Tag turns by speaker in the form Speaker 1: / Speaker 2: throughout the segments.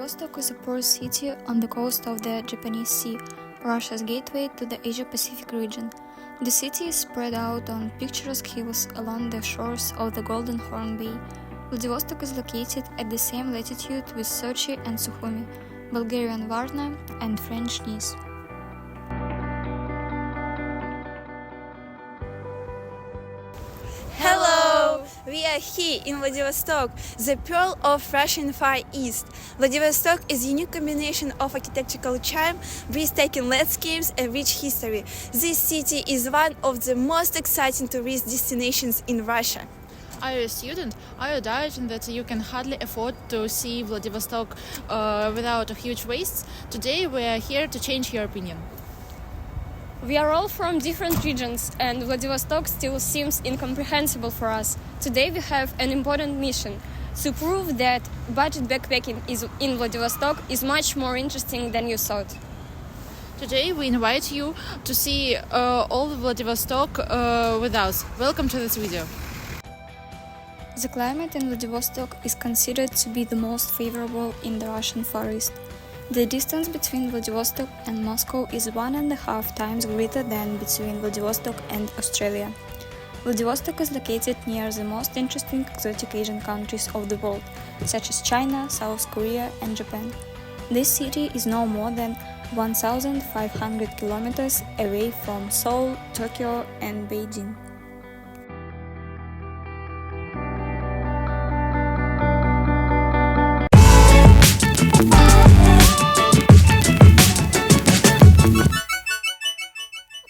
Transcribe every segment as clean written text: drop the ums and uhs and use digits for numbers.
Speaker 1: Vladivostok is a port city on the coast of the Japanese Sea, Russia's gateway to the Asia-Pacific region. The city is spread out on picturesque hills along the shores of the Golden Horn Bay. Vladivostok is located at the same latitude with Sochi and Sukhumi, Bulgarian Varna and French Nice.
Speaker 2: Hello! We are here in Vladivostok, the pearl of Russian Far East. Vladivostok is a unique combination of architectural charm, breathtaking landscapes and rich history. This city is one of the most exciting tourist destinations in Russia.
Speaker 3: Are you a student? Are you doubting that you can hardly afford to see Vladivostok without a huge waste? Today we are here to change your opinion.
Speaker 4: We are all from different regions, and Vladivostok still seems incomprehensible for us. Today we have an important mission to prove that budget backpacking in Vladivostok is much more interesting than you thought.
Speaker 3: Today we invite you to see all Vladivostok with us. Welcome to this video.
Speaker 1: The climate in Vladivostok is considered to be the most favorable in the Russian Far East. The distance between Vladivostok and Moscow is 1.5 times greater than between Vladivostok and Australia. Vladivostok is located near the most interesting exotic Asian countries of the world, such as China, South Korea, and Japan. This city is no more than 1,500 kilometers away from Seoul, Tokyo, and Beijing.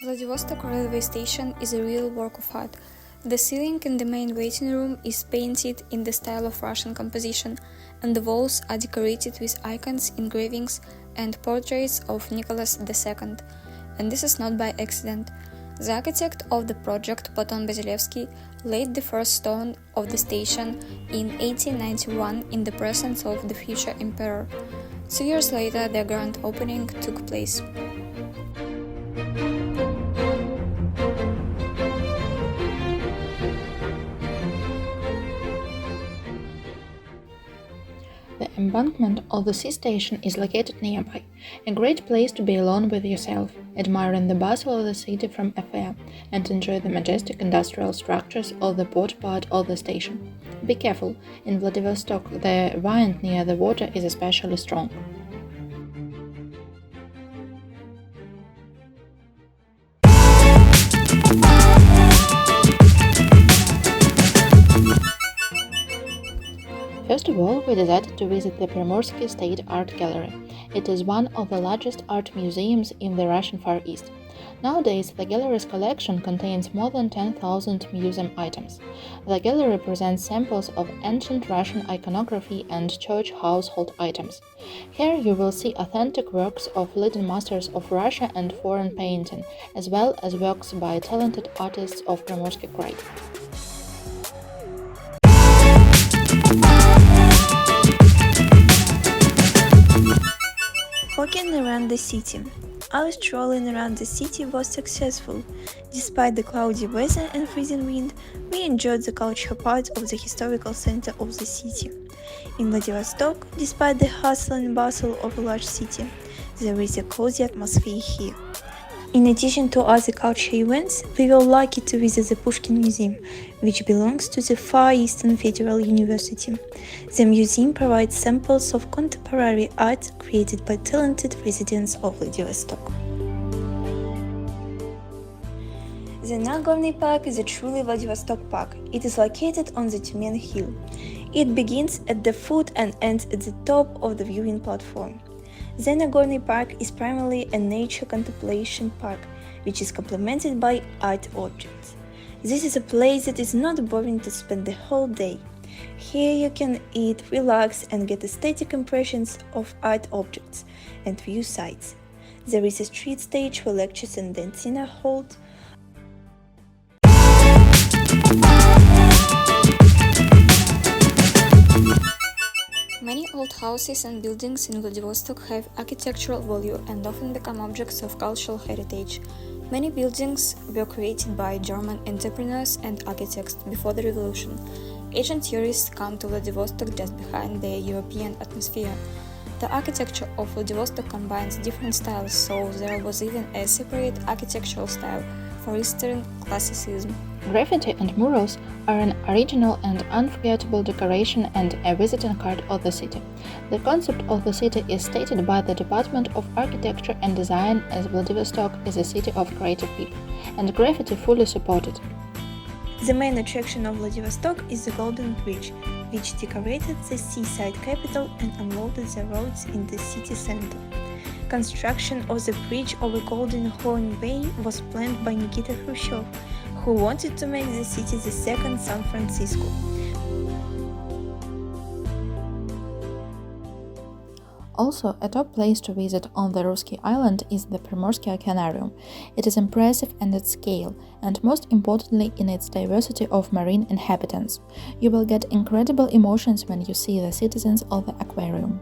Speaker 1: Vladivostok railway station is a real work of art. The ceiling in the main waiting room is painted in the style of Russian composition, and the walls are decorated with icons, engravings, and portraits of Nicholas II. And this is not by accident. The architect of the project, Platon Basilevsky, laid the first stone of the station in 1891 in the presence of the future emperor. 2 years later, the grand opening took place.
Speaker 5: The embankment of the sea station is located nearby, a great place to be alone with yourself, admiring the bustle of the city from afar, and enjoy the majestic industrial structures of the port part of the station. Be careful, in Vladivostok the wind near the water is especially strong. First of all, we decided to visit the Primorsky State Art Gallery. It is one of the largest art museums in the Russian Far East. Nowadays, the gallery's collection contains more than 10,000 museum items. The gallery presents samples of ancient Russian iconography and church household items. Here you will see authentic works of leading masters of Russia and foreign painting, as well as works by talented artists of Primorsky grade.
Speaker 2: Walking around the city. Our strolling around the city was successful. Despite the cloudy weather and freezing wind, we enjoyed the cultural part of the historical center of the city. In Vladivostok, despite the hustle and bustle of a large city, there is a cozy atmosphere here. In addition to other cultural events, we were lucky to visit the Pushkin Museum, which belongs to the Far Eastern Federal University. The museum provides samples of contemporary art created by talented residents of Vladivostok. The Nagorny Park is a truly Vladivostok park. It is located on the Tyumen Hill. It begins at the foot and ends at the top of the viewing platform. The Nagorny Park is primarily a nature contemplation park, which is complemented by art objects. This is a place that is not boring to spend the whole day. Here you can eat, relax, and get aesthetic impressions of art objects and view sights. There is a street stage where lectures and dancing are held.
Speaker 1: Many old houses and buildings in Vladivostok have architectural value and often become objects of cultural heritage. Many buildings were created by German entrepreneurs and architects before the revolution. Asian tourists come to Vladivostok just behind the European atmosphere. The architecture of Vladivostok combines different styles, so there was even a separate architectural style for Eastern Classicism.
Speaker 5: Graffiti and murals are an original and unforgettable decoration and a visiting card of the city. The concept of the city is stated by the Department of Architecture and Design as Vladivostok is a city of creative people, and graffiti fully supported.
Speaker 2: The main attraction of Vladivostok is the Golden Bridge, which decorated the seaside capital and unloaded the roads in the city center. Construction of the bridge over Golden Horn Bay was planned by Nikita Khrushchev, who wanted to make the city the second San Francisco.
Speaker 5: Also, a top place to visit on the Ruski Island is the Primorsky Oceanarium. It is impressive in its scale, and most importantly in its diversity of marine inhabitants. You will get incredible emotions when you see the citizens of the aquarium.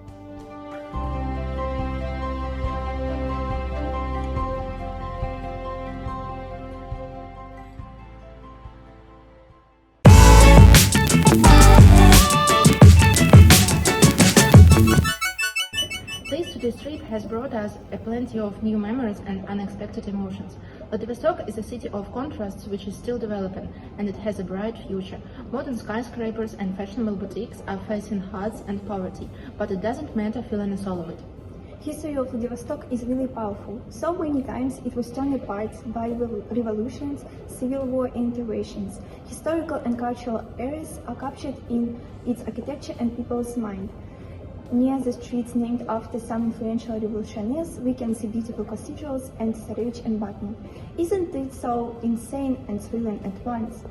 Speaker 5: This trip has brought us plenty of new memories and unexpected emotions. Vladivostok is a city of contrasts which is still developing, and it has a bright future. Modern skyscrapers and fashionable boutiques are facing hards and poverty, but it doesn't matter feeling a soul of it.
Speaker 6: History of Vladivostok is really powerful. So many times it was torn apart by revolutions, civil war, and interventions. Historical and cultural areas are captured in its architecture and people's mind. Near the streets named after some influential revolutionaries, we can see beautiful cathedrals and Tsarevich and Batman. Isn't it so insane and thrilling at once?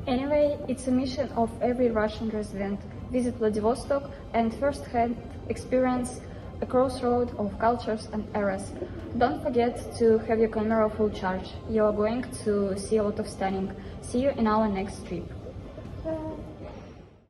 Speaker 4: Anyway, it's a mission of every Russian resident. Visit Vladivostok and first-hand experience a crossroad of cultures and eras. Don't forget to have your camera full charge. You are going to see a lot of stunning. See you in our next trip.
Speaker 6: Bye.